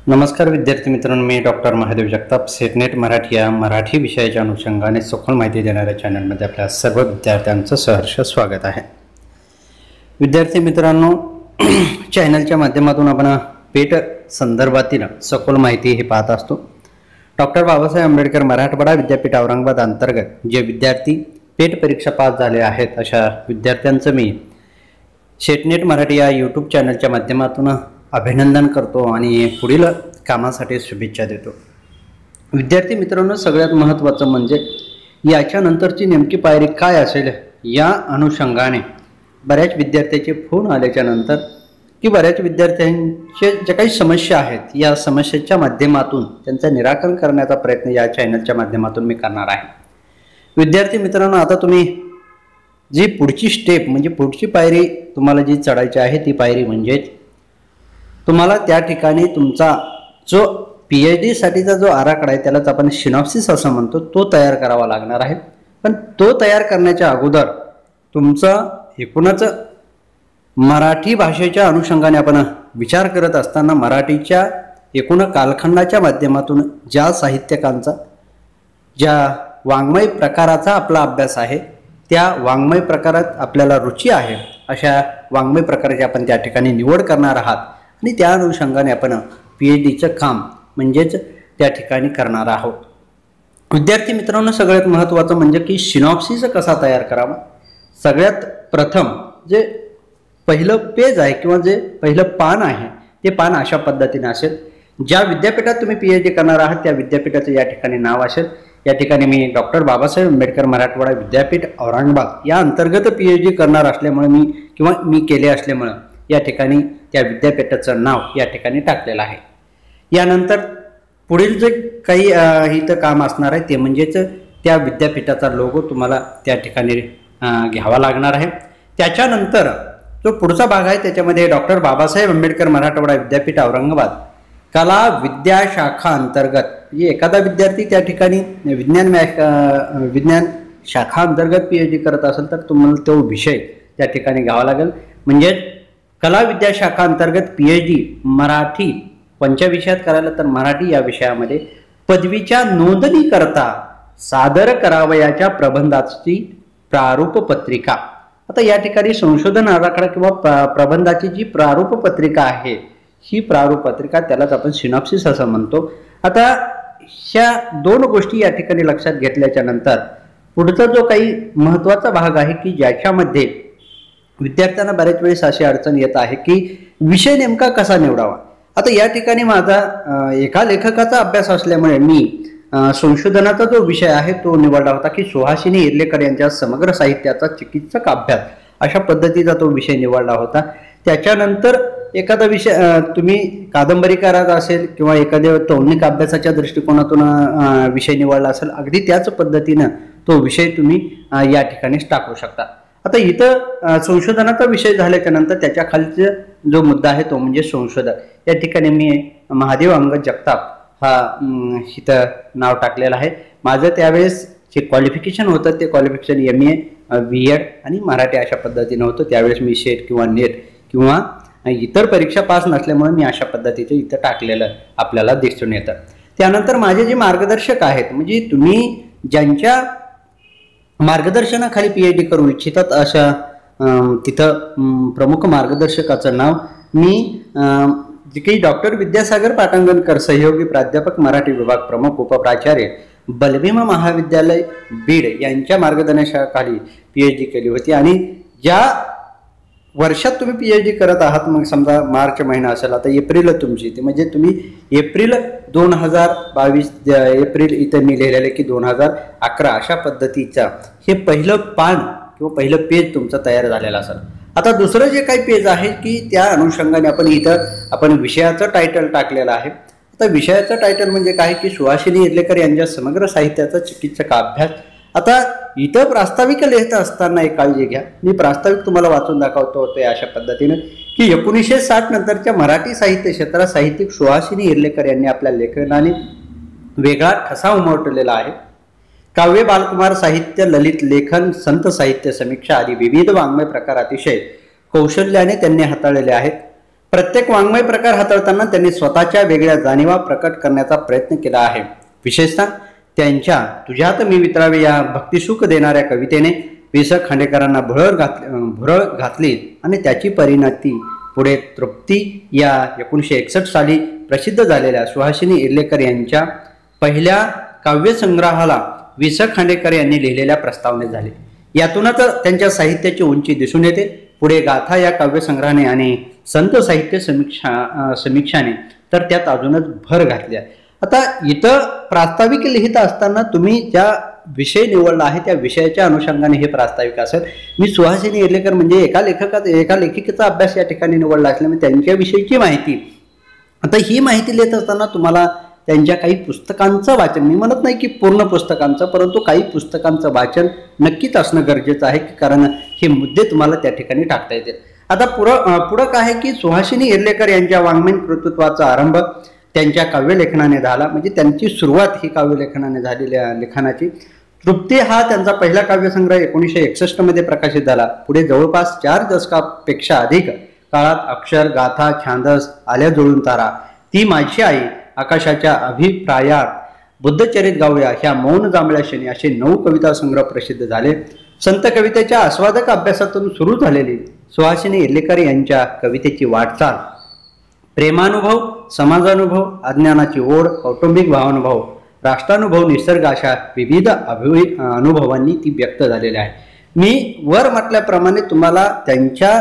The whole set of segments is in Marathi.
नमस्कार विद्यार्थी मित्रांनो, मी डॉक्टर महादेव जगताप सेटनेट मराठी या मराठी विषयाच्या अनुषंगाने सखोल माहिती देणाऱ्या चॅनलमध्ये आपल्या सर्व विद्यार्थ्यांचं सहर्ष स्वागत आहे। विद्यार्थी मित्रांनो, चॅनलच्या माध्यमातून आपण पेट संदर्भातील सखोल माहिती हे पाहत असतो। डॉक्टर बाबासाहेब आंबेडकर मराठवाडा विद्यापीठ औरंगाबाद अंतर्गत जे विद्यार्थी पेट परीक्षा पास झाले आहेत अशा विद्यार्थ्यांचं मी सेटनेट मराठी या यूट्यूब चॅनलच्या माध्यमातून अभिनंदन करतो आणि पुढील कामासाठी शुभेच्छा देतो। विद्यार्थी मित्रांनो, सगळ्यात महत्त्वाचं म्हणजे याच्यानंतरची नेमकी पायरी काय असेल या अनुषंगाने बऱ्याच विद्यार्थ्यांचे फोन आल्याच्या नंतर की बऱ्याच विद्यार्थ्यांचे ज्या काही समस्या आहेत या समस्येच्या माध्यमातून त्यांचं निराकरण करण्याचा प्रयत्न या चॅनलच्या माध्यमातून मी करणार आहे। विद्यार्थी मित्रांनो, आता तुम्ही जी पुढची स्टेप म्हणजे पुढची पायरी तुम्हाला जी चढायची आहे ती पायरी म्हणजे तुम्हाला त्या ठिकाणी तुमचा जो PhD साठीचा जो आराखडा आहे त्यालाच आपण सिनॉप्सिस असं म्हणतो, तो तयार करावा लागणार आहे। पण तो तयार करण्याच्या अगोदर तुमचा एकूणच मराठी भाषेच्या अनुषंगाने आपण विचार करत असताना मराठीच्या एकूण कालखंडाच्या माध्यमातून ज्या साहित्यिकांचा ज्या वाङ्मय प्रकाराचा आपला अभ्यास आहे त्या वाङ्मय प्रकारात आपल्याला रुची आहे अशा वाङ्मय प्रकाराची आपण त्या ठिकाणी निवड करणार आहात आणि त्या अनुषंगाने आपण PhDचं काम म्हणजेच त्या ठिकाणी करणार आहोत। विद्यार्थी मित्रांनो, सगळ्यात महत्त्वाचं म्हणजे की सिनॉप्सिस कसा तयार करावा। सगळ्यात प्रथम जे पहिलं पेज आहे किंवा जे पहिलं पान आहे ते पान अशा पद्धतीने असेल। ज्या विद्यापीठात तुम्ही PhD करणार आहात त्या विद्यापीठाचं या ठिकाणी नाव असेल। या ठिकाणी मी डॉक्टर बाबासाहेब आंबेडकर मराठवाडा विद्यापीठ औरंगाबाद या अंतर्गत PhD करणार असल्यामुळे मी केले असल्यामुळे या ठिकाणी त्या विद्यापीठाचं नाव या ठिकाणी टाकलेलं आहे। यानंतर पुढील जे काही इथं काम असणार आहे ते म्हणजेच त्या विद्यापीठाचा लोगो तुम्हाला त्या ठिकाणी घ्यावा लागणार आहे। त्याच्यानंतर जो पुढचा भाग आहे त्याच्यामध्ये डॉक्टर बाबासाहेब आंबेडकर मराठवाडा विद्यापीठ औरंगाबाद कला विद्या शाखा अंतर्गत म्हणजे एखादा विद्यार्थी त्या ठिकाणी विज्ञान शाखा अंतर्गत PhD करत असेल तर तुम्हाला तो विषय त्या ठिकाणी घ्यावा लागेल। म्हणजे कला विद्या शाखा अंतर्गत PhD मराठी कोणत्या विषयात करायला तर मराठी या विषयामध्ये पदवीच्या नोंदणीकरता सादर करावयाच्या प्रबंधाची प्रारूप पत्रिका। आता या ठिकाणी संशोधन आराखडा किंवा प्रबंधाची जी प्रारूप पत्रिका आहे ही प्रारूप पत्रिका त्यालाच आपण सिनॉप्सिस असं म्हणतो। आता ह्या दोन गोष्टी या ठिकाणी लक्षात घेतल्याच्या नंतर पुढचा जो काही महत्त्वाचा भाग आहे की ज्याच्यामध्ये विद्यार्थ्यांना बऱ्याच वेळेस अशी अडचण येत आहे की विषय नेमका कसा निवडावा। आता या ठिकाणी माझा एका लेखकाचा अभ्यास असल्यामुळे मी संशोधनाचा जो विषय आहे तो निवडला होता की सुहासिनी इर्लेकर यांच्या समग्र साहित्याचा चिकित्सक अभ्यास अशा पद्धतीचा तो विषय निवडला होता। त्याच्यानंतर एखादा विषय तुम्ही कादंबरीकाराचा असेल किंवा एखाद्या तौनिक अभ्यासाच्या दृष्टिकोनातून विषय निवडला असेल अगदी त्याच पद्धतीनं तो विषय तुम्ही या ठिकाणीच टाकू शकता। आता इथं संशोधनाचा विषय झाल्याच्या नंतर त्याच्या खालचा जो मुद्दा आहे तो म्हणजे संशोधक। या ठिकाणी मी महादेव अंगद जगताप हा इथं नाव टाकलेलं आहे। माझं त्यावेळेस जे क्वालिफिकेशन होतं ते क्वालिफिकेशन MA B.Ed आणि मराठी अशा पद्धतीनं होतं। त्यावेळेस मी शेट किंवा नेट किंवा इतर परीक्षा पास नसल्यामुळे मी अशा पद्धतीचं इथं टाकलेलं आपल्याला दिसून येतं। त्यानंतर माझे जे मार्गदर्शक आहेत म्हणजे तुम्ही ज्यांच्या मार्गदर्शनाखाली PhD करू इच्छितात अशा तिथं प्रमुख मार्गदर्शकाचं नाव मी जे काही डॉक्टर विद्यासागर पाटंगणकर सहयोगी प्राध्यापक मराठी विभाग प्रमुख उपप्राचार्य बलभीमा महाविद्यालय बीड यांच्या मार्गदर्शनाखाली PhD केली होती। आणि ज्या वर्षात तुम्ही PhD करत आहात मग समजा मार्च महिना असेल आता एप्रिल तुमची ते म्हणजे तुम्ही एप्रिल 2022 एप्रिल इथं मी लिहिलेलं की 2011 अशा पद्धतीचा हे पहिलं पान किंवा पहिलं पेज तुमचं तयार झालेलं असेल। आता दुसरं जे काही पेज आहे की त्या अनुषंगाने आपण विषयाचं टायटल टाकलेलं आहे। आता विषयाचं टायटल म्हणजे काय की सुहासिनी इर्लेकर यांच्या समग्र साहित्याचा चिकित्सक अभ्यास। आता इथं प्रास्ताविक लिहित असताना एक काळजी घ्या, मी प्रास्ताविक तुम्हाला वाचून दाखवतो होते अशा पद्धतीने की 1960 नंतरच्या मराठी साहित्य क्षेत्रात साहित्यिक सुहासिनी इर्लेकर यांनी आपल्या लेखनाने वेगळा ठसा उमटवलेला आहे। काव्य, बालकुमार साहित्य, ललित लेखन, संत साहित्य समीक्षा आदी विविध वाङ्मय प्रकार अतिशय कौशल्याने त्यांनी हाताळलेले आहेत। प्रत्येक वाङ्मय प्रकार हाताळताना त्यांनी स्वतःच्या वेगळ्या जाणीवा प्रकट करण्याचा प्रयत्न केला आहे. विशेषतः त्यांच्या तुझ्यात मी वितरावे या भक्तिसुख देणाऱ्या कवितेने वि स खांडेकरांना भुरळ घातली आणि त्याची परिणती पुढे तृप्ती या 1961 साली प्रसिद्ध झालेल्या सुहासिनी इर्लेकर यांच्या पहिल्या काव्यसंग्रहाला वि स खांडेकर यांनी लिहिलेल्या प्रस्तावने झाली. यातूनच त्यांच्या साहित्याची उंची दिसून येते. पुढे गाथा या काव्यसंग्रहाने आणि संत साहित्य समीक्षाने तर त्यात अजूनच भर घातली आहे. आता इथं प्रास्ताविक लिहित असताना तुम्ही ज्या विषय निवडला आहे त्या विषयाच्या अनुषंगाने हे प्रास्ताविक असेल. मी सुहासिनी इर्लेकर म्हणजे एका लेखिकेचा अभ्यास या ठिकाणी निवडला असल्यामुळे त्यांच्याविषयीची माहिती. आता ही माहिती लिहित असताना तुम्हाला त्यांच्या काही पुस्तकांचं वाचन, मी म्हणत नाही की पूर्ण पुस्तकांचं, परंतु काही पुस्तकांचं वाचन नक्कीच असणं गरजेचं आहे, कारण हे मुद्दे तुम्हाला त्या ठिकाणी टाकता येतील. आता पुढं काय आहे की सुहासिनी इर्लेकर यांच्या वाङ्मयीन कर्तृत्वाचा आरंभ त्यांच्या काव्यलेखनाने झाला. म्हणजे त्यांची सुरुवात ही काव्यलेखनाने झालेल्या लेखनाची. तृप्ती हा त्यांचा पहिला काव्यसंग्रह 1961 मध्ये प्रकाशित झाला. पुढे जवळपास 4 दशकापेक्षा अधिक काळात अक्षर, गाथा, छांदस, आल्या जुळून तारा, ती माझी आई, आकाशाच्या अभिप्रायात, बुद्धचरित गाऊया, ह्या मौन जांभळ्या शनी असे 9 कविता संग्रह प्रसिद्ध झाले. संत कवितेच्या आस्वादक अभ्यासातून सुरू झालेली सुहासिनी इर्लेकर यांच्या कवितेची वाटचाल प्रेमानुभव, समाजानुभव, अज्ञानाची ओढ, कौटुंबिक भावानुभव, राष्ट्रानुभव, निसर्ग अशा विविध अनुभवांनी ती व्यक्त झालेली आहे. मी वर म्हटल्याप्रमाणे तुम्हाला त्यांच्या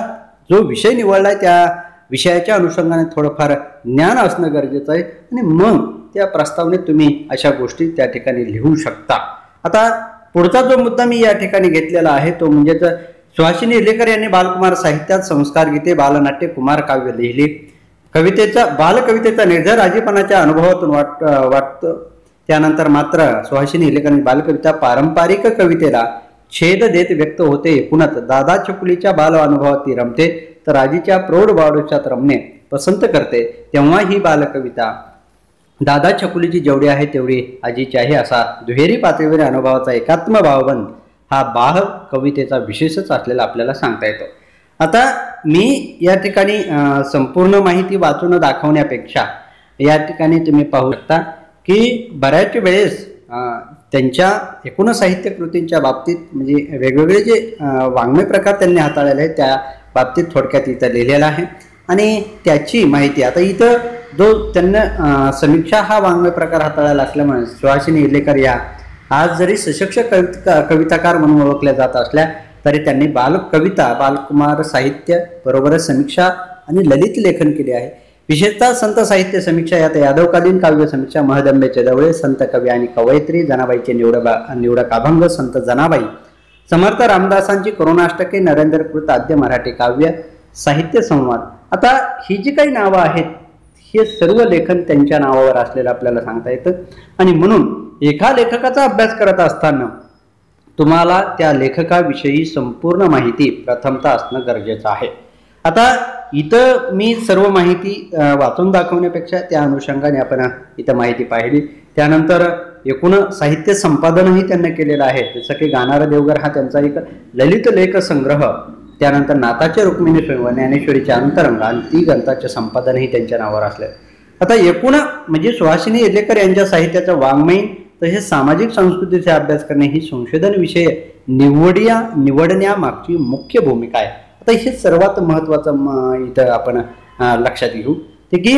जो विषय निवडला आहे त्या विषयाच्या अनुषंगाने थोडंफार ज्ञान असणं गरजेचं आहे आणि मग त्या प्रस्तावनेत तुम्ही अशा गोष्टी त्या ठिकाणी लिहू शकता. आता पुढचा जो मुद्दा मी या ठिकाणी घेतलेला आहे तो म्हणजेच सुहासिनी इर्लेकर यांनी बालकुमार साहित्यात संस्कार गीते, बालनाट्य, कुमार काव्य लिहिली. बालकवितेचा निर्धार राजीपणाच्या अनुभवातून वाटतं. त्यानंतर मात्र सुहासिनी इर्लेकरांनी बालकविता पारंपरिक कवितेला छेद देत व्यक्त होते. एकूणच दादा छकुलीच्या बाल अनुभवात ती रमते तर राजीच्या प्रौढ बाळूच्यात रमणे पसंत करते. तेव्हा ही बालकविता दादा छकुलीची जेवढी आहे तेवढी आजीची आहे असा दुहेरी पातळीवर अनुभवाचा एकात्म भावबंध हा बाह कवितेचा विशेषच असलेला आपल्याला सांगता येतो. आता मी या ठिकाणी संपूर्ण माहिती वाचून दाखवण्यापेक्षा या ठिकाणी तुम्ही पाहू शकता की बऱ्याच वेळेस त्यांच्या एकूण साहित्य कृतींच्या बाबतीत म्हणजे वेगवेगळे जे वाङ्मय प्रकार त्यांनी हाताळलेले आहेत त्या बाबतीत थोडक्यात इथं लिहिलेला आहे आणि त्याची माहिती. आता इथं जो त्यांना समीक्षा हा वाङ्मय प्रकार हाताळायला असल्यामुळे सुहासिनी इर्लेकर या आज जरी सशक्त कविताकार म्हणून ओळखल्या जात असल्या तरी त्यांनी बालकविता, बालकुमार साहित्य बरोबरच समीक्षा आणि ललित लेखन केले आहे. विशेषतः संत साहित्य समीक्षा यात यादवकालीन काव्य समीक्षा, महदंबेचे दवळे, संत कवी आणि कवयित्री, जनाबाईचे निवडक अभंग, संत जनाबाई, समर्थ रामदासांची करुणाष्टके, नरेंद्रकृत आद्य मराठी काव्य, साहित्य संवाद. आता ही जी काही नावं आहेत हे सर्व लेखन त्यांच्या नावावर असलेलं आपल्याला सांगता येतं आणि म्हणून एका लेखकाचा अभ्यास करत असताना तुम्हाला त्या लेखकाविषयी संपूर्ण माहिती प्रथमतः असणं गरजेचं आहे. आता इथं मी सर्व माहिती वाचून दाखवण्यापेक्षा त्या अनुषंगाने आपण इथं माहिती पाहिली. त्यानंतर एकूण साहित्य संपादनही त्यांनी केलेलं आहे. जसं की गाणारा देवघर हा त्यांचा एक ललित लेख संग्रह, त्यानंतर नाथाचे रुक्मिणी स्वयंवर, ज्ञानेश्वरीचे अंतरंग आणि ती ग्रंथाचे संपादनही त्यांच्या नावावर असले. आता एकूण म्हणजे सुहासिनी इर्लेकर यांच्या साहित्याचा वाङ्मयीन तसेच सामाजिक संस्कृतीचा अभ्यास करणे ही संशोधन विषय निवडण्यामागची मुख्य भूमिका आहे. आता हे सर्वात महत्त्वाचं इथं आपण लक्षात घेऊ ते की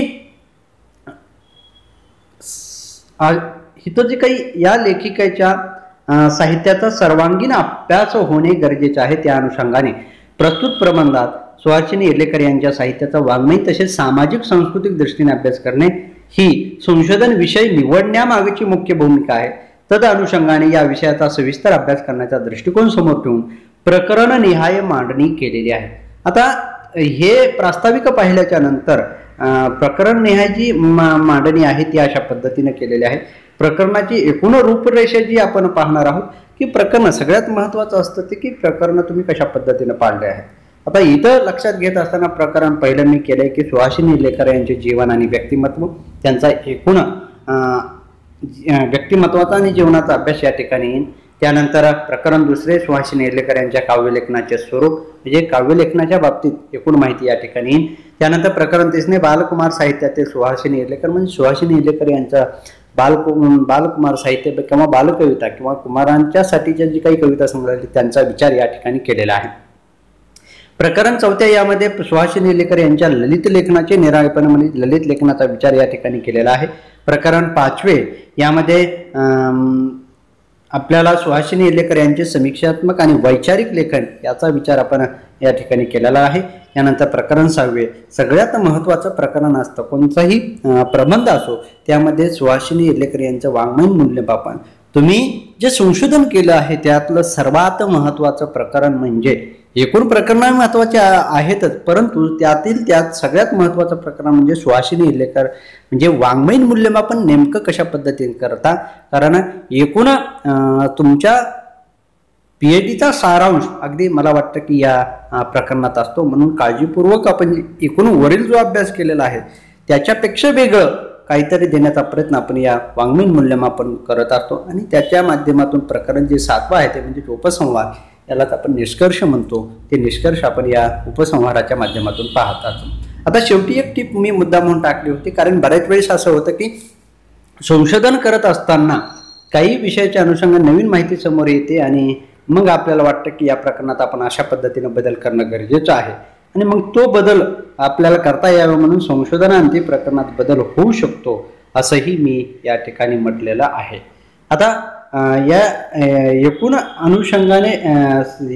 इथं जे काही या लेखिकेच्या साहित्याचा सर्वांगीण अभ्यास होणे गरजेचे आहे. त्या अनुषंगाने प्रस्तुत प्रबंधात सुहासिनी इर्लेकर यांच्या साहित्याचा वाङ्मयीन तसेच सामाजिक सांस्कृतिक दृष्टीने अभ्यास करणे ही संशोधन विषय निवडण्यामागची मुख्य भूमिका आहे. तद अनुषंगाने या विषयाचा सविस्तर अभ्यास करण्याचा दृष्टिकोन समोर ठेवून प्रकरणनिहाय मांडणी केलेली आहे. आता हे प्रास्ताविक पाहिल्याच्या नंतर प्रकरणनिहाय जी मांडणी आहे ती अशा पद्धतीने केलेली आहे. प्रकरणाची एकूण रूपरेषा जी आपण पाहणार आहोत की प्रकरण सगळ्यात महत्त्वाचं असतं ते की प्रकरण तुम्ही कशा पद्धतीने पाळले आहे. आता इथं लक्षात घेत असताना प्रकरण पहिलं मी केलंय की सुहासिनी इर्लेकर यांचे जीवन आणि व्यक्तिमत्व, त्यांचा एकूण व्यक्तिमत्वाचा आणि जीवनाचा अभ्यास या ठिकाणी येईल. त्यानंतर प्रकरण दुसरे सुहासिनी इर्लेकर यांच्या काव्यलेखनाचे स्वरूप म्हणजे काव्यलेखनाच्या बाबतीत एकूण माहिती या ठिकाणी येईल। त्यानंतर प्रकरण तिसरे बालकुमार साहित्यातील सुहासिनी इर्लेकर म्हणजे सुहासिनी इर्लेकर यांचा बालकुमार साहित्य किंवा बालकविता किंवा कुमारांच्यासाठीच्या जी काही कविता संग्रह त्यांचा विचार या ठिकाणी केलेला आहे। प्रकरण चौथ्या यामध्ये सुहासिनी इर्लेकर यांच्या ललित लेखनाचे निराळेपण म्हणजे ललित लेखनाचा विचार या ठिकाणी केलेला आहे। प्रकरण पाचवे यामध्ये आपल्याला सुहासिनी इर्लेकर यांचे समीक्षात्मक आणि वैचारिक लेखन याचा विचार आपण या ठिकाणी केलेला आहे। यानंतर प्रकरण सहावे सगळ्यात महत्त्वाचं प्रकरण असतं कोणताही प्रबंध असो त्यामध्ये सुहासिनी इर्लेकर यांचं वाङ्मयीन मूल्यमापन तुम्ही जे संशोधन केलं आहे त्यातलं सर्वात महत्त्वाचं प्रकरण म्हणजे एकूण प्रकरण महत्त्वाचे आहेतच परंतु त्यात सगळ्यात महत्त्वाचं प्रकरण म्हणजे सुहासिनी इर्लेकर म्हणजे वाङ्मयीन मूल्यमापन नेमकं कशा पद्धतीने करता कारण एकूण तुमच्या PhDचा सारांश अगदी मला वाटतं की या प्रकरणात असतो म्हणून काळजीपूर्वक आपण एकूण वरील जो अभ्यास केलेला आहे त्याच्यापेक्षा वेगळं काहीतरी देण्याचा प्रयत्न आपण या वाङ्मयीन मूल्यमापन करत असतो आणि त्याच्या माध्यमातून प्रकरण जे 7वं आहे ते म्हणजे उपसंहार यालाच आपण निष्कर्ष म्हणतो ते निष्कर्ष आपण या उपसंहाराच्या माध्यमातून पाहत असतो। आता शेवटी एक टीप मी मुद्दा म्हणून टाकली होती कारण बऱ्याच वेळेस असं होतं की संशोधन करत असताना काही विषयाच्या अनुषंगाने नवीन माहिती समोर येते आणि मग आपल्याला वाटतं की या प्रकरणात आपण अशा पद्धतीने बदल करणं गरजेचं आहे आणि मग तो बदल आपल्याला करता यावा म्हणून संशोधनाअंती प्रकरणात बदल होऊ शकतो असंही मी या ठिकाणी म्हटलेलं आहे। आता या एकूण अनुषंगाने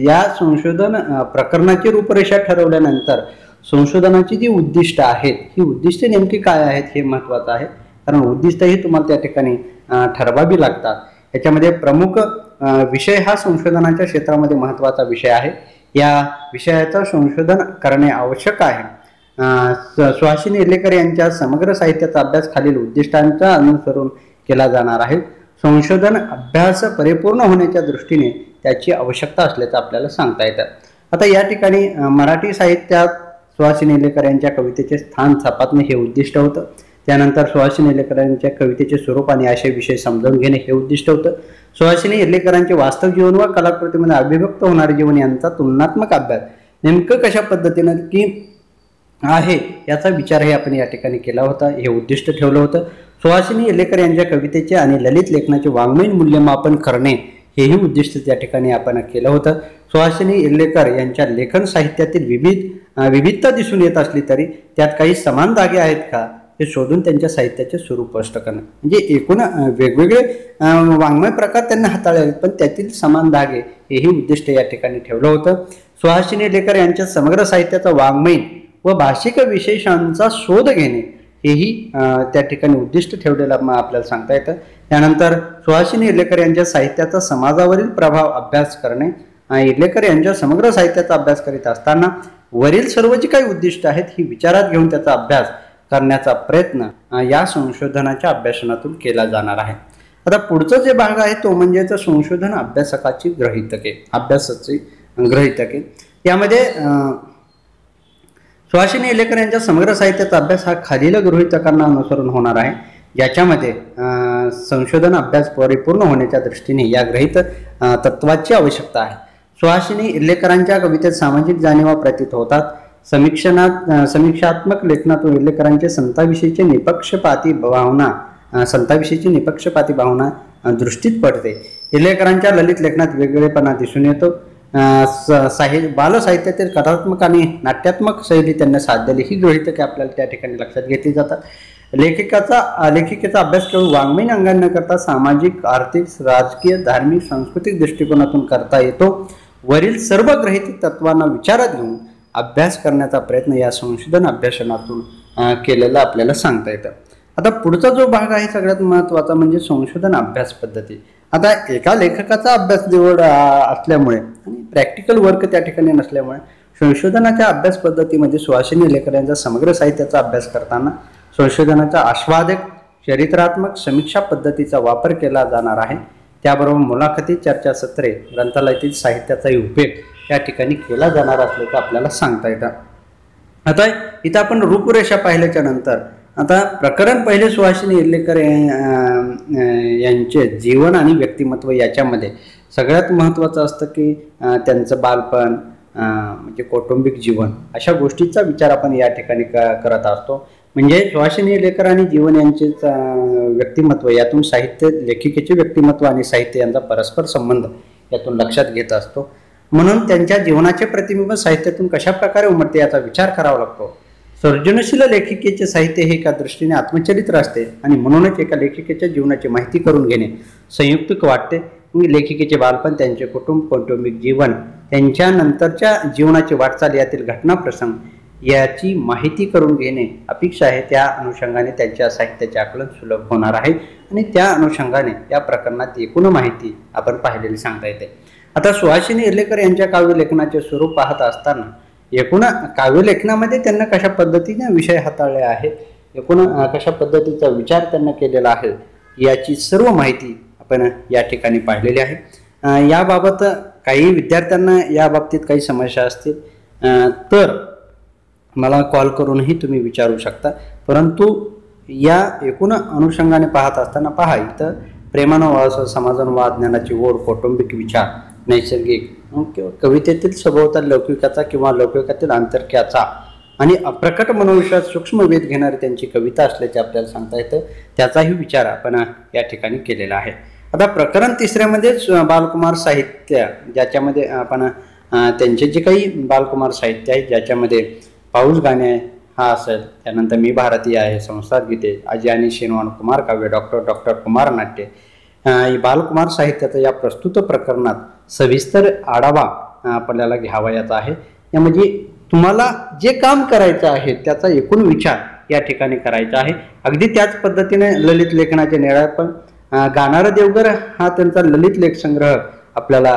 या संशोधन प्रकरणाची रूपरेषा ठरवल्यानंतर संशोधनाची जी उद्दिष्ट आहेत ही उद्दिष्टे नेमकी काय आहेत हे महत्त्वाचं आहे कारण उद्दिष्टही तुम्हाला त्या ठिकाणी ठरवावी लागतात। याच्यामध्ये प्रमुख विषय हा संशोधनाच्या क्षेत्रामध्ये महत्त्वाचा विषय आहे या विषयाचं संशोधन करणे आवश्यक आहे। सुहासिनी इर्लेकर यांच्या समग्र साहित्याचा अभ्यास खालील उद्दिष्टांचा अनुसरून केला जाणार आहे। संशोधन अभ्यास परिपूर्ण होण्याच्या दृष्टीने त्याची आवश्यकता असल्याचं आपल्याला सांगता येतं। आता या ठिकाणी मराठी साहित्यात सुहासिनी इर्लेकर यांच्या कवितेचे स्थान स्थापने हे उद्दिष्ट होतं। त्यानंतर सुहासिनी इर्लेकर यांच्या कवितेचे स्वरूप आणि आशय विषय समजावून घेणे हे उद्दिष्ट होतं। सुहासिनी इर्लेकरांचे वास्तव जीवन व कलाकृतीमध्ये अभिव्यक्त होणारे जीवन यांचा तुलनात्मक अभ्यास नेमकं कशा पद्धतीने की आहे याचा विचारही आपण या ठिकाणी केला होता हे उद्दिष्ट ठेवलं होतं। सुहासिनी इर्लेकर यांच्या कवितेचे आणि ललित लेखनाचे वाङ्मयीन मूल्यमापन करणे हेही उद्दिष्ट त्या ठिकाणी आपण केलं होतं। सुहासिनी इर्लेकर यांच्या लेखन साहित्यातील विविधता दिसून येत असली तरी त्यात काही समान धागे आहेत का हे शोधून त्यांच्या साहित्याचे स्वरूप स्पष्ट करणं म्हणजे एकूण वेगवेगळे वाङ्मय प्रकार त्यांना हाताळले आहेत पण त्यातील समान धागे हेही उद्दिष्ट या ठिकाणी ठेवलं होतं। सुहासिनी इर्लेकर यांच्या समग्र साहित्याचा वाङ्मयीन व भाषिक विशेषांचा शोध घेणे हेही त्या ठिकाणी उद्दिष्ट ठेवलेलं आपल्याला सांगता येतं। त्यानंतर सुहासिनी इर्लेकर यांच्या साहित्याचा समाजावरील प्रभाव अभ्यास करणे इर्लेकर यांच्या समग्र साहित्याचा अभ्यास करीत असताना वरील सर्व जी काही उद्दिष्ट आहेत ही विचारात घेऊन त्याचा अभ्यास करण्याचा प्रयत्न या संशोधनाच्या अभ्यासनातून केला जाणार आहे। आता पुढचा जे भाग आहे तो म्हणजे संशोधन अभ्यासकाची अभ्यासाची ग्रहितके यामध्ये सुहासिनी इर्लेकर यांच्या समग्र साहित्याचा अभ्यास हा खालील गृहीतकांना अनुसरून होणार आहे ज्याच्यामध्ये संशोधन अभ्यास परिपूर्ण होण्याच्या दृष्टीने या गृहीत तत्वाची आवश्यकता आहे। सुहासिनी इर्लेकरांच्या कवितेत सामाजिक जाणीवा प्रतीत होतात। समीक्षात्मक लेखनातून इर्लेकरांचे संताविषयीची निपक्षपाती भावना दृष्टीत पडते। इर्लेकरांच्या ललित लेखनात वेगळेपणा दिसून येतो। बालसाहित्यातील कथात्मक आणि नाट्यात्मक शैली त्यांना साधलेली ही गृहीतके आपल्याला त्या ठिकाणी लक्षात घेतली जातात। लेखिकेचा अभ्यास केवळ वाङ्मयीन अंगाने न करता सामाजिक आर्थिक राजकीय धार्मिक सांस्कृतिक दृष्टिकोनातून करता येतो। वरील सर्व गृहीत तत्वांना विचारात घेऊन अभ्यास करण्याचा प्रयत्न या संशोधन अभ्यासनातून केलेला आपल्याला सांगता येतं। आता पुढचा जो भाग आहे सगळ्यात महत्त्वाचा म्हणजे संशोधन अभ्यास पद्धती। आता एका लेखकाचा अभ्यास निवड असल्यामुळे आणि प्रॅक्टिकल वर्क त्या ठिकाणी नसल्यामुळे संशोधनाच्या अभ्यास पद्धतीमध्ये सुहासिनी इर्लेकर यांचा समग्र साहित्याचा अभ्यास करताना संशोधनाचा आस्वादक चरित्रात्मक समीक्षा पद्धतीचा वापर केला जाणार आहे। त्याबरोबर मुलाखती चर्चासत्रे ग्रंथालयातील साहित्याचाही उपयोग या ठिकाणी केला जाणार असल्याचं आपल्याला सांगता येतं। आता इथं आपण रूपरेषा पाहिल्याच्या नंतर आता प्रकरण पहिले सुहासिनी इर्लेकर यांचे जीवन आणि व्यक्तिमत्व याच्यामध्ये सगळ्यात महत्त्वाचं असतं की त्यांचं बालपण, म्हणजे कौटुंबिक जीवन, अशा गोष्टीचा विचार आपण या ठिकाणी करत असतो. म्हणजे सुहासिनी लेकर आणि जीवन यांचेच व्यक्तिमत्व, यातून साहित्य, लेखिकेचे व्यक्तिमत्व आणि साहित्य यांचा परस्पर संबंध यातून लक्षात घेत असतो. म्हणून त्यांच्या जीवनाचे प्रतिबिंब साहित्यातून कशा प्रकारे उमटते याचा विचार करावा लागतो. सर्जनशील लेखिकेचे साहित्य हे एका दृष्टीने आत्मचरित्र असते आणि म्हणूनच एका लेखिकेच्या जीवनाची माहिती करून घेणे संयुक्तिक वाटते. लेखिकेचे बालपण, त्यांचे कुटुंब, कौटुंबिक जीवन, त्यांच्या नंतरच्या जीवनाची वाटचाल, यातील घटना प्रसंग याची माहिती करून घेणे अपेक्षा आहे. त्या अनुषंगाने त्यांच्या साहित्याचे आकलन सुलभ होणार आहे आणि त्या अनुषंगाने या प्रकरणात एकूण माहिती आपण पाहिलेली सांगता येते. आता सुहासिनी इर्लेकर यांच्या काव्यलेखनाचे स्वरूप पाहत असताना एकूण काव्यलेखनामध्ये त्यांना कशा पद्धतीने विषय हाताळले आहे, एकूण कशा पद्धतीचा विचार त्यांना केलेला आहे, याची सर्व माहिती आपण या ठिकाणी पाहिलेली आहे. याबाबत काही विद्यार्थ्यांना या बाबतीत काही समस्या असतील तर मला कॉल करूनही तुम्ही विचारू शकता. परंतु या एकूण अनुषंगाने पाहत असताना पहा, इथं प्रेमानुवाद, समाजानुवाद, ज्ञानाची ओढ, कौटुंबिक विचार, नैसर्गिक किंवा कवितेतील सभोवताल लौकिकाचा किंवा लौकिकातील आंतरिकाचा आणि अप्रकट मनोविश्वास सूक्ष्म वेध घेणारी त्यांची कविता असल्याचे आपल्याला सांगता येतं. त्याचाही विचार आपण या ठिकाणी केलेला आहे. आता प्रकरण तिसऱ्यामध्ये बालकुमार साहित्य, ज्याच्यामध्ये आपण त्यांचे जे काही बालकुमार साहित्य आहे, ज्याच्यामध्ये पाऊस गाणे हा असेल, त्यानंतर मी भारतीय आहे, संसार गीते, आजी आणि शेनवान, कुमार काव्य, डॉक्टर कुमार नाट्य, बालकुमार साहित्याचा या प्रस्तुत प्रकरणात सविस्तर आढावा आपल्याला घ्यावयाचा आहे. यामध्ये तुम्हाला जे काम करायचं आहे त्याचा एकूण विचार या ठिकाणी करायचा आहे. अगदी त्याच पद्धतीने ललित लेखनाचे निळापण, गाणारा देवघर हा त्यांचा ललित लेख संग्रह आपल्याला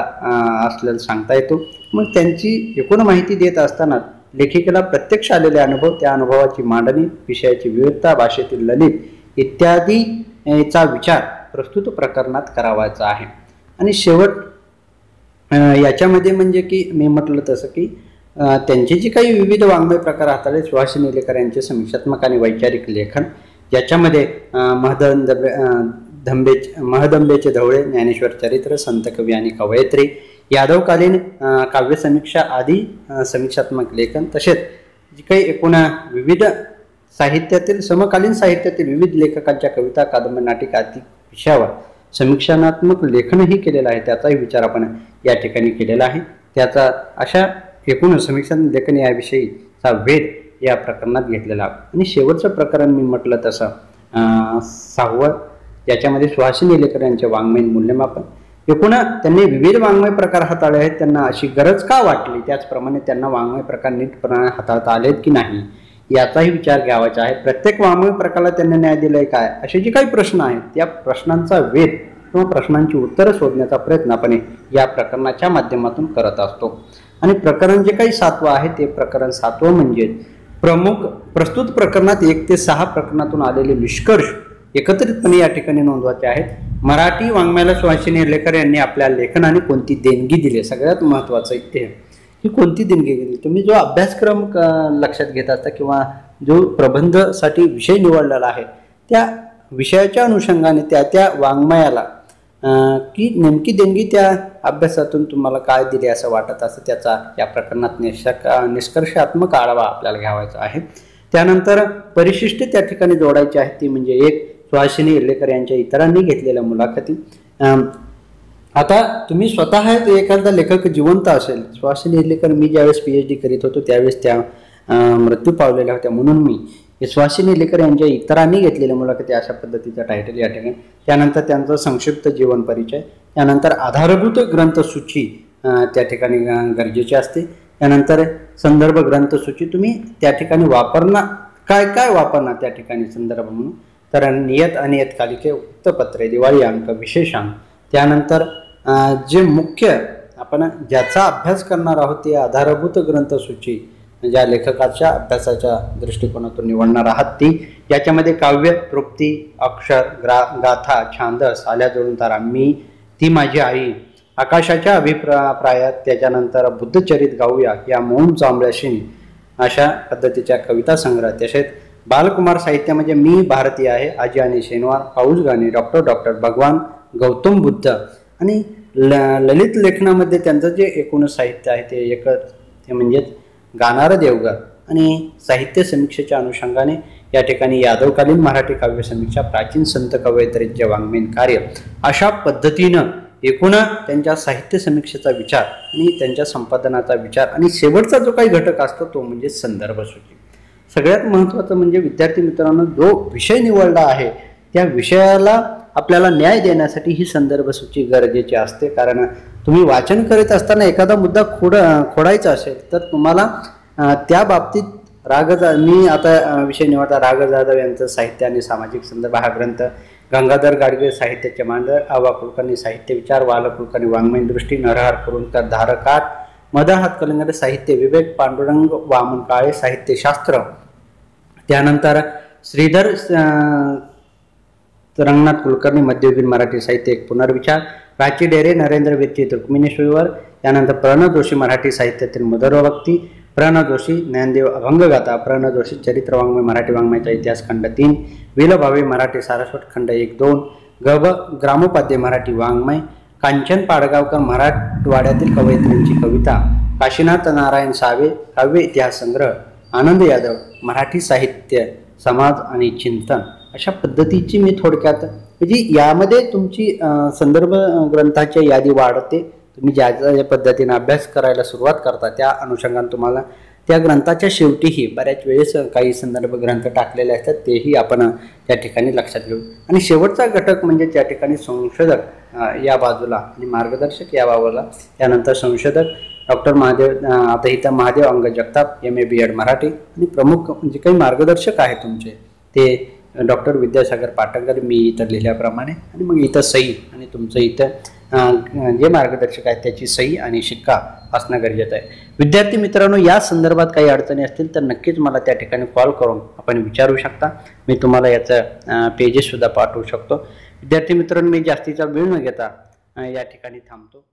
असलेला सांगता येतो. मग त्यांची एकूण माहिती देत असताना लेखिकेला प्रत्यक्ष आलेले अनुभव, त्या अनुभवाची मांडणी, विषयाची विविधता, भाषेतील ललित इत्यादीचा विचार प्रस्तुत प्रकरणात करावायचा आहे. आणि शेवट याच्यामध्ये म्हणजे की मी म्हटलं तसं की त्यांचे जे काही विविध वाङ्मय प्रकार हाताळले सुहासिनी इर्लेकर यांचे समीक्षात्मक आणि वैचारिक लेखन, ज्याच्यामध्ये महदंबेचे धवळे, ज्ञानेश्वर चरित्र, संत कवी आणि कवयित्री, यादवकालीन काव्यसमीक्षा आदी समीक्षात्मक लेखन, तसेच जे काही एकूण विविध साहित्यातील, समकालीन साहित्यातील विविध लेखकांच्या कविता, कादंबरी, नाटिका आदी विषयावर समीक्षात्मक लेखनही केलेलं आहे. त्याचाही विचार आपण या ठिकाणी केलेला आहे. त्याचा अशा एकूण समीक्षात्मक लेखन याविषयीचा वेध या प्रकरणात घेतलेला. आणि शेवटचं प्रकरण मी म्हटलं तसं 6वं, ज्याच्यामध्ये सुहासिनी इर्लेकर यांचे वाङ्मय मूल्यमापन, एकूण त्यांनी विविध वाङ्मय प्रकार हाताळले आहेत, त्यांना अशी गरज का वाटली, त्याचप्रमाणे त्यांना वाङ्मय प्रकार नीटपणाने हाताळता आलेत की नाही याचाही विचार घ्यावायचा आहे. प्रत्येक वाङ्मय प्रकाराला त्यांनी न्याय दिलाय काय, असे जे काही प्रश्न आहेत त्या प्रश्नांचा वेध किंवा प्रश्नांची उत्तरं शोधण्याचा प्रयत्न आपण या प्रकरणाच्या माध्यमातून करत असतो. आणि प्रकरण जे काही 7वं आहे ते प्रकरण 7वं म्हणजे प्रमुख प्रस्तुत प्रकरणात 1 ते 6 प्रकरणातून आलेले निष्कर्ष एकत्रितपणे या ठिकाणी नोंदवायचे आहेत. मराठी वाङ्मयाला सुहासिनी इर्लेकर यांनी आपल्या लेखनाने कोणती देणगी दिली, सगळ्यात महत्त्वाचं इथे की कोणती देणगी दिली. तुम्ही जो अभ्यासक्रम लक्षात घेत असता किंवा जो प्रबंधसाठी विषय निवडलेला आहे त्या विषयाच्या अनुषंगाने त्या वाङ्मयाला की नेमकी देणगी त्या अभ्यासातून तुम्हाला काय दिली असं वाटत असतं, त्याचा या प्रकरणात निष्कर्षात्मक आढावा आपल्याला घ्यावायचा आहे. त्यानंतर परिशिष्ट त्या ठिकाणी जोडायची आहे, ती म्हणजे 1 सुहासिनी इर्लेकर यांच्या इतरांनी घेतलेल्या मुलाखती. आता तुम्ही स्वतः एखादा लेखक जिवंत असेल, सुहासिनी इर्लेकर मी ज्यावेळेस PhD करीत होतो त्यावेळेस त्या मृत्यू पावलेल्या होत्या, म्हणून मी सुहासिनी इर्लेकर यांच्या इतरांनी घेतलेल्या मुलाखती अशा पद्धतीचा टायटल या ठिकाणी. त्यानंतर त्यांचा संक्षिप्त जीवन परिचय, त्यानंतर आधारभूत ग्रंथसूची त्या ठिकाणी गरजेची असते. त्यानंतर संदर्भ ग्रंथसूची तुम्ही त्या ठिकाणी वापरणार काय वापरणार त्या ठिकाणी संदर्भ म्हणून, तर नियत अनियतकालिके, वृत्तपत्रे, दिवाळी अंक, विशेषांक. त्यानंतर जे मुख्य आपण ज्याचा अभ्यास करणार आहोत ते आधारभूत ग्रंथसूची ज्या लेखकाच्या अभ्यासाच्या दृष्टिकोनातून निवडणार आहात ती, याच्यामध्ये काव्य, तृप्ती, अक्षर, गाथा, छांदस, आल्या जोडून तारा, मी, ती माझी आई, आकाशाच्या अभिप्रायात, त्याच्यानंतर बुद्धचरित गाऊया, या मौन जांभळ्याशी, अशा पद्धतीच्या कविता संग्रह. तसेच बालकुमार साहित्य म्हणजे मी भारतीय आहे, आजी आणि शेनवार, पाऊस गाणे, डॉक्टर भगवान, गौतम बुद्ध आणि ललित लेखनामध्ये त्यांचं जे एकूण साहित्य आहे ते एकच ते म्हणजेच गाणारं देवघर आणि साहित्य समीक्षेच्या अनुषंगाने या ठिकाणी यादवकालीन मराठी काव्य समीक्षा, प्राचीन संत कवयित्रींचे वाङ्मयीन कार्य, अशा पद्धतीनं एकूण त्यांच्या साहित्य समीक्षेचा विचार आणि त्यांच्या संपादनाचा विचार आणि शेवटचा जो काही घटक असतो तो म्हणजे संदर्भ सूची। सगळ्यात महत्त्वाचं म्हणजे विद्यार्थी मित्रांनो, जो विषय निवडला आहे त्या विषयाला आपल्याला न्याय देण्यासाठी ही संदर्भ सूची गरजेची असते। कारण तुम्ही वाचन करीत असताना एखादा मुद्दा खोडायचा असेल तर तुम्हाला त्या बाबतीत मी आता विषय निवडता राग जाधव यांचं साहित्य आणि सामाजिक संदर्भ हा ग्रंथ, गंगाधर गाडगे साहित्याचे मांडर, आबा कुलकर्णी साहित्य विचार, वाल कुलकर्णी वाङ्मयीन दृष्टी, नरहर कुरुंदकर धारकाठ, मदन हातकर्णींकडे साहित्य विवेक, पांडुरंग वामन काळे साहित्यशास्त्र, त्यानंतर श्रीधर रंगनाथ कुलकर्णी मध्ययुगीन मराठी साहित्य एक पुनर्विचार, प्राची डेरे नरेंद्र विरचित रुक्मिणेश्वर, त्यानंतर प्रणव जोशी मराठी साहित्यातील मधुरभक्ती, प्रणव जोशी ज्ञानदेव अभंगगाथा, प्रणव जोशी चरित्र वाङ्मय मराठी वाङ्मयाचा इतिहास खंड 3, विल भावे मराठी सारस्वत खंड 1-2, ग्रामोपाध्ये मराठी वाङ्मय, कांचन पाडगावकर मराठवाड्यातील कवयित्रींची कविता, काशीनाथ नारायण सावे काव्य इतिहास संग्रह, आनंद यादव मराठी साहित्य समाज आणि चिंतन, अशा पद्धतीची मी थोडक्यात म्हणजे यामध्ये तुमची संदर्भ ग्रंथाची यादी वाढते। तुम्ही ज्या पद्धतीने अभ्यास करायला सुरुवात करता त्या अनुषंगाने तुम्हाला त्या ग्रंथाच्या शेवटीही बऱ्याच वेळेस काही संदर्भ ग्रंथ टाकलेले असतात, तेही आपण त्या ठिकाणी लक्षात घेऊ। आणि शेवटचा घटक म्हणजे त्या ठिकाणी संशोधक या बाजूला आणि मार्गदर्शक या बाजूला, त्यानंतर संशोधक डॉक्टर महादेव, आता इथं महादेव अंग जगताप MA BEd मराठी, आणि प्रमुख म्हणजे काही मार्गदर्शक आहे तुमचे ते डॉक्टर विद्यासागर पाटणकर मी इथं लिहिल्याप्रमाणे, आणि मग इथं सही आणि तुमचं इथं जे मार्गदर्शक आहेत त्याची सही आणि शिक्का असणं गरजेचं आहे। विद्यार्थी मित्रांनो, या संदर्भात काही अडचणी असतील तर नक्कीच मला त्या ठिकाणी कॉल करून आपण विचारू शकता। मी तुम्हाला याचं पेजेससुद्धा पाठवू शकतो। विद्यार्थी मित्रांनो, मी जास्तीचा वेळ न घेता या ठिकाणी थांबतो।